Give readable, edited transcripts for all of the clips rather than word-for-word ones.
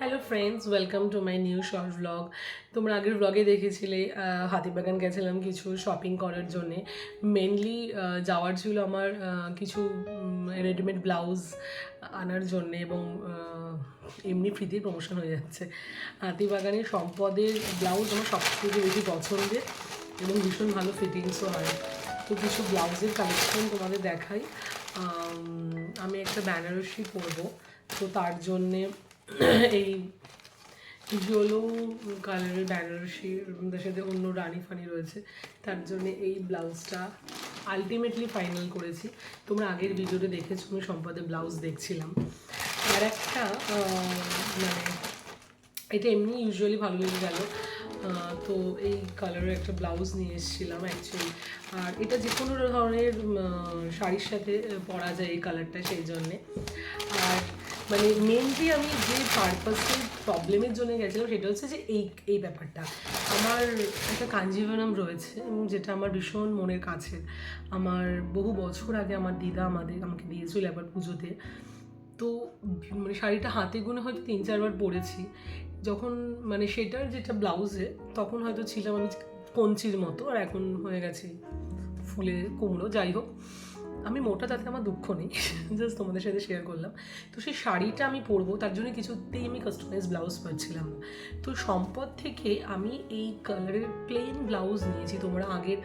Hello friends, welcome to my new short blog. তোমরা আগের ব্লগে দেখেছিলে হাতিবাগান গেছিলাম কিছু শপিং করার জন্যে। মেনলি যাওয়ার ছিল আমার কিছু রেডিমেড ব্লাউজ আনার জন্যে এবং এমনি ফ্রিতেই প্রমোশন হয়ে যাচ্ছে। হাতিবাগানের সম্পদের ব্লাউজ আমার সবথেকে বেশি পছন্দের এবং ভীষণ ভালো ফিটিংসও হয়। তো কিছু ব্লাউজের কালেকশন তোমাদের দেখাই। আমি একটা বেনারসি পরবো, তো তার জন্যে এই ইয়েলো কালারের বেনারসি তার সাথে অন্য রানি ফানি রয়েছে, তার জন্য এই ব্লাউজটা আলটিমেটলি ফাইনাল করেছি। তোমরা আগের ভিডিওতে দেখেছো আমি সম্পদের ব্লাউজ দেখছিলাম। আর একটা মানে এটা এমনি ইউজুয়ালি ভালো লেগে গেল, তো এই কালারের একটা ব্লাউজ নিয়ে এসেছিলাম অ্যাকচুয়ালি। আর এটা যে কোনো ধরনের শাড়ির সাথে পরা যায় এই কালারটা, সেই জন্যে। আর মানে মেনলি আমি যে পারপাসের প্রবলেমের জন্য গেছিলাম সেটা হচ্ছে যে এই ব্যাপারটা আমার একটা কাঞ্জিভারাম রয়েছে এবং যেটা আমার ভীষণ মনের কাছে। আমার বহু বছর আগে আমার দিদা আমাকে দিয়েছিল একবার পুজোতে। তো মানে শাড়িটা হাতে গুনে হয়তো 3-4 বার পরেছি। যখন মানে সেটার যেটা ব্লাউজে তখন হয়তো ছিলাম আমি কঞ্চির মতো, আর এখন হয়ে গেছে ফুলে কুমড়ো। যাই হোক, আমি মোটা, তাতে আমার দুঃখ নেই, জাস্ট তোমাদের সাথে শেয়ার করলাম। তো সেই শাড়িটা আমি পরবো, তার জন্য কিছুতেই আমি কাস্টমাইজ ব্লাউজ পাচ্ছিলাম না। তো সম্পদ থেকে আমি এই কালারের প্লেন ব্লাউজ নিয়েছি, তোমরা আগের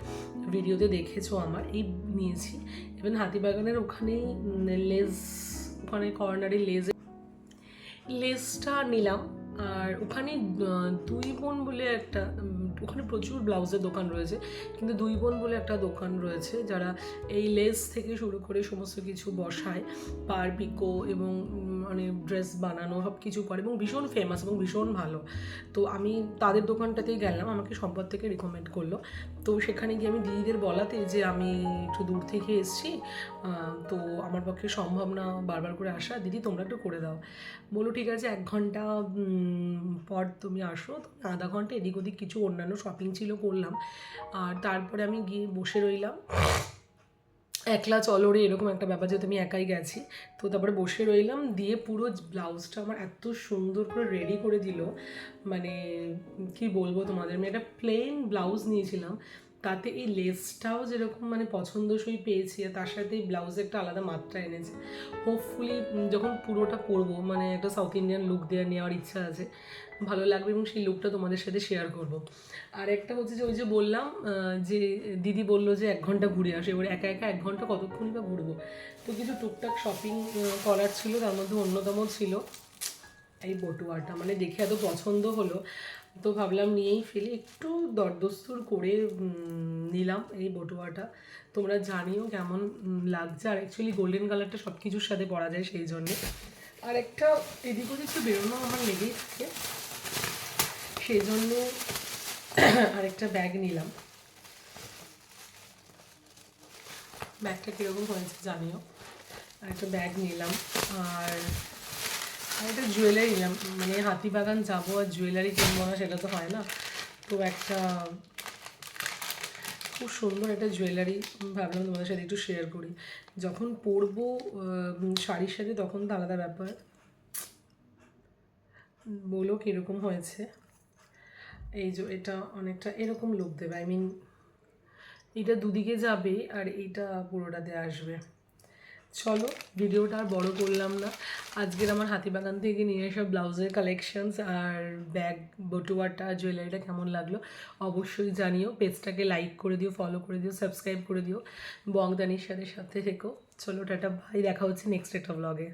ভিডিওতে দেখেছো আমার এই নিয়েছি। ইভেন হাতিবাগানের ওখানেই ওখানে কর্নারে লেসটা নিলাম। আর ওখানে দুই বোন বলে একটা ওখানে প্রচুর ব্লাউজের দোকান রয়েছে, কিন্তু দুই বোন বলে একটা দোকান রয়েছে যারা এই লেস থেকে শুরু করে সমস্ত কিছু বসায়, পার পিকো এবং মানে ড্রেস বানানো সব কিছু করে এবং ভীষণ ফেমাস এবং ভীষণ ভালো। তো আমি তাদের দোকানটাতেই গেলাম, আমাকে সম্পদ থেকে রিকমেন্ড করলো। তো সেখানে গিয়ে আমি দিদিদের বলাতে যে আমি একটু দূর থেকে এসেছি, তো আমার পক্ষে সম্ভব না বারবার করে আসা, দিদি তোমরা একটু করে দাও। বলো ঠিক আছে, 1 ঘন্টা পর তুমি আসো। তো আধা ঘন্টা এদিক ওদিক কিছু অন্যান্য শপিং ছিল, করলাম। আর তারপরে আমি গিয়ে বসে রইলাম। একলা চলো রে, এরকম একটা ব্যাপার, যেহেতু আমি একাই গেছি। তো তারপরে বসে রইলাম, দিয়ে পুরো ব্লাউজটা আমার এত সুন্দর করে রেডি করে দিল, মানে কি বলবো তোমাদের। আমি একটা প্লেন ব্লাউজ নিয়েছিলাম, তাতে এই লেসটাও যেরকম মানে পছন্দসই পেয়েছি, আর তার সাথে এই ব্লাউজে একটা আলাদা মাত্রা এনেছে। হোপফুলি যখন পুরোটা পরবো মানে একটা সাউথ ইন্ডিয়ান লুক নেওয়ার ইচ্ছা আছে, ভালো লাগবে এবং সেই লুকটা তোমাদের সাথে শেয়ার করব। আর একটা হচ্ছে যে ওই যে বললাম যে দিদি বললো যে 1 ঘন্টা ঘুরে আসে, এবার একা একা 1 ঘন্টা কতক্ষণই বা ঘুরবো। তো কিছু টুকটাক শপিং করার ছিল, তার মধ্যে অন্যতম ছিল এই বটুয়াটা। মানে দেখে এত পছন্দ হলো, তো ভাবলাম নিয়েই ফেলি, একটু দরদস্তুর করে নিলাম এই বটুয়াটা। তোমরা জানিও কেমন লাগছে। আর অ্যাকচুয়ালি গোল্ডেন কালারটা সব কিছুর সাথে পরা যায়, সেই জন্যে। আর একটা এদিক ওদিক একটু বেরোনো আমার লেগেই থাকে, সেই জন্য আরেকটা ব্যাগ নিলাম। ব্যাগটা কীরকম হয়েছে জানিও। একটা ব্যাগ নিলাম, আর একটা জুয়েলারি নিলাম। মানে হাতিবাগান যাবো আর জুয়েলারি কিনবো না সেটা তো হয় না। তো একটা খুব সুন্দর একটা জুয়েলারি ভাবলাম তোমাদের সাথে একটু শেয়ার করি। যখন পরবো শাড়ির সাথে তখন তো আলাদা ব্যাপার। বলো কীরকম হয়েছে। এই যে এটা অনেকটা এরকম লুক দেবে, আই মিন এটা দুদিকে যাবে আর এইটা পুরোটাতে আসবে। চলো, ভিডিওটা আর বড় করলাম না। আজকের আমার হাতিবাগান থেকে নিয়ে আসা ব্লাউজের কালেকশনস আর ব্যাগ বটুয়াটা জুয়েলারিটা কেমন লাগলো অবশ্যই জানিও। পেজটাকে লাইক করে দিও, ফলো করে দিও, সাবস্ক্রাইব করে দিও। বংদানির সাথে সাথে থেকো। চলো টাটা, ভাই, দেখা হচ্ছে নেক্সট একটা ব্লগে।